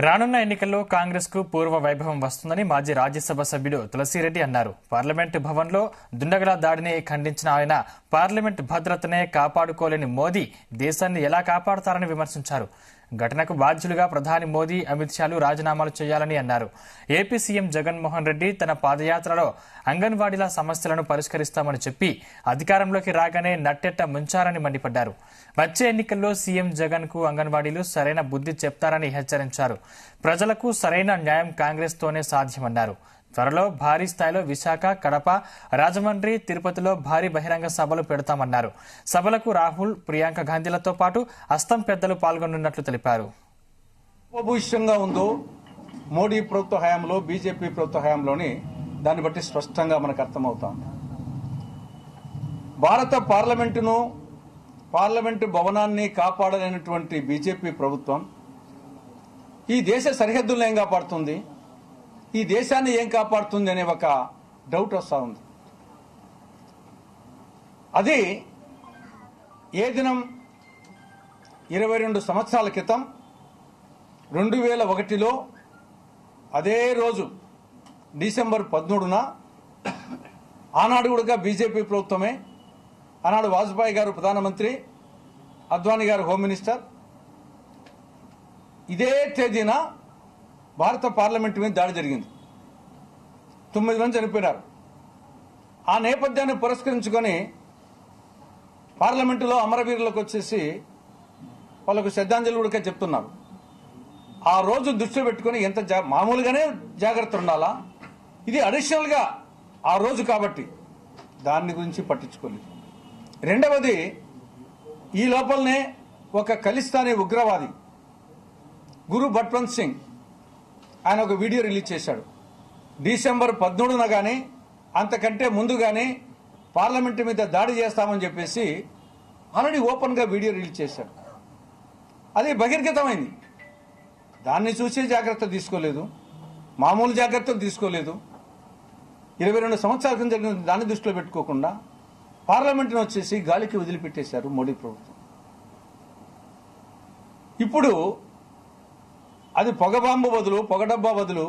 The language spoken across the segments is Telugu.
రానున్న ఎన్నికల్లో కాంగ్రెస్ కు పూర్వ వైభవం వస్తుందని మాజీ రాజ్యసభ సభ్యుడు తులసిరెడ్డి అన్నారు. పార్లమెంటు భవన్లో దుండగుల దాడిని ఖండించిన ఆయన పార్లమెంటు భద్రతనే కాపాడుకోలేని మోదీ దేశాన్ని ఎలా కాపాడతారని విమర్శించారు. ఘటనకు బాధ్యులుగా ప్రధాని మోదీ, అమిత్ షాలు రాజీనామాలు చేయాలని అన్నారు. ఏపీ సీఎం జగన్మోహన్ రెడ్డి తన పాదయాత్రలో అంగన్వాడీల సమస్యలను పరిష్కరిస్తామని చెప్పి అధికారంలోకి రాగానే నట్టెట్ట ముంచారని మండిపడ్డారు. వచ్చే ఎన్నికల్లో సీఎం జగన్ కు అంగన్వాడీలు సరైన బుద్ధి చెప్తారని హెచ్చరించారు. ప్రజలకు సరైన న్యాయం కాంగ్రెస్ తోనే సాధ్యమన్నారు. త్వరలో భారీ స్థాయిలో విశాఖ, కడప, రాజమండ్రి, తిరుపతిలో భారీ బహిరంగ సభలు పెడతామన్నారు. సభలకు రాహుల్, ప్రియాంక గాంధీలతో పాటు అస్తం పెద్దలు పాల్గొనున్నట్లు తెలిపారు. ఉపభూషంగా ఉందో మోడీ ప్రభుత్వ హయాంలో, బీజేపీ ప్రభుత్వ హయాంలోని దాన్ని బట్టి స్పష్టంగా మనకు అర్థమవుతాం. భారత పార్లమెంటు భవనాన్ని కాపాడలేనటువంటి బీజేపీ ప్రభుత్వం ఈ దేశ సరిహద్దులను ఏం కాపాడుతుంది, ఈ దేశాన్ని ఏం కాపాడుతుంది అనే ఒక డౌట్ వస్తూ ఉంది. అది ఏ దినం 22 సంవత్సరాల క్రితం 2001లో అదే రోజు డిసెంబర్ 13న ఆనాడు కూడా బీజేపీ ప్రభుత్వమే, ఆనాడు వాజ్పేయి గారు ప్రధానమంత్రి, అద్వానీ గారు హోమ్ మినిస్టర్, ఇదే తేదీన భారత పార్లమెంటు మీద దాడి జరిగింది. 9 మంది చనిపోయినారు. ఆ నేపథ్యాన్ని పురస్కరించుకొని పార్లమెంటులో అమరవీరులకు వచ్చేసి వాళ్ళకు శ్రద్ధాంజలి కూడా చెప్తున్నారు. ఆ రోజు దృష్టిలో పెట్టుకుని ఎంత మామూలుగానే జాగ్రత్త ఉండాలా, ఇది అడిషనల్గా ఆ రోజు కాబట్టి దాని గురించి పట్టించుకోలేదు. రెండవది, ఈ లోపలనే ఒక ఖలిస్తానీ ఉగ్రవాది గురు బట్వంత్ సింగ్ ఆయన ఒక వీడియో రిలీజ్ చేశాడు. డిసెంబర్ 13న కానీ అంతకంటే ముందు కానీ పార్లమెంటు మీద దాడి చేస్తామని చెప్పేసి ఆల్రెడీ ఓపెన్గా వీడియో రిలీజ్ చేశాడు. అది బహిర్గతమైంది. దాన్ని చూసి జాగ్రత్త తీసుకోలేదు, మామూలు జాగ్రత్తలు తీసుకోలేదు. 22 సంవత్సరాల క్రితం జరిగిన దాన్ని దృష్టిలో పెట్టుకోకుండా పార్లమెంటును వచ్చేసి గాలికి వదిలిపెట్టేశారు మోడీ ప్రభుత్వం. ఇప్పుడు అది పొగ డబ్బా బదులు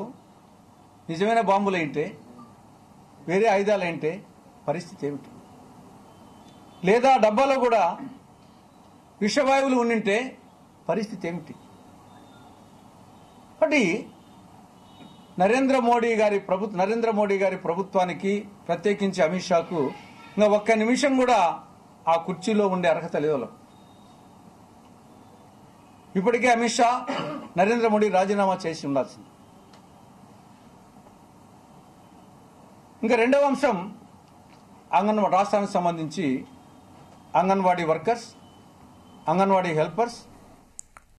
నిజమైన బాంబులైంటే, వేరే ఆయుధాలైంటే పరిస్థితి ఏమిటి? లేదా డబ్బాలో కూడా విషవాయువులు ఉండింటే పరిస్థితి ఏమిటి? కాబట్టి నరేంద్ర మోడీ గారి ప్రభుత్వానికి, ప్రత్యేకించి అమిత్ షాకు ఇంకా ఒక్క నిమిషం కూడా ఆ కుర్చీలో ఉండే అర్హత లేదు. ఇప్పటికే అమిత్ షా, నరేంద్ర మోడీ రాజీనామా చేసి ఉండాల్సింది. ఇంకా రెండవ అంశం, రాష్ట్రానికి సంబంధించి అంగన్వాడీ వర్కర్స్, అంగన్వాడీ హెల్పర్స్,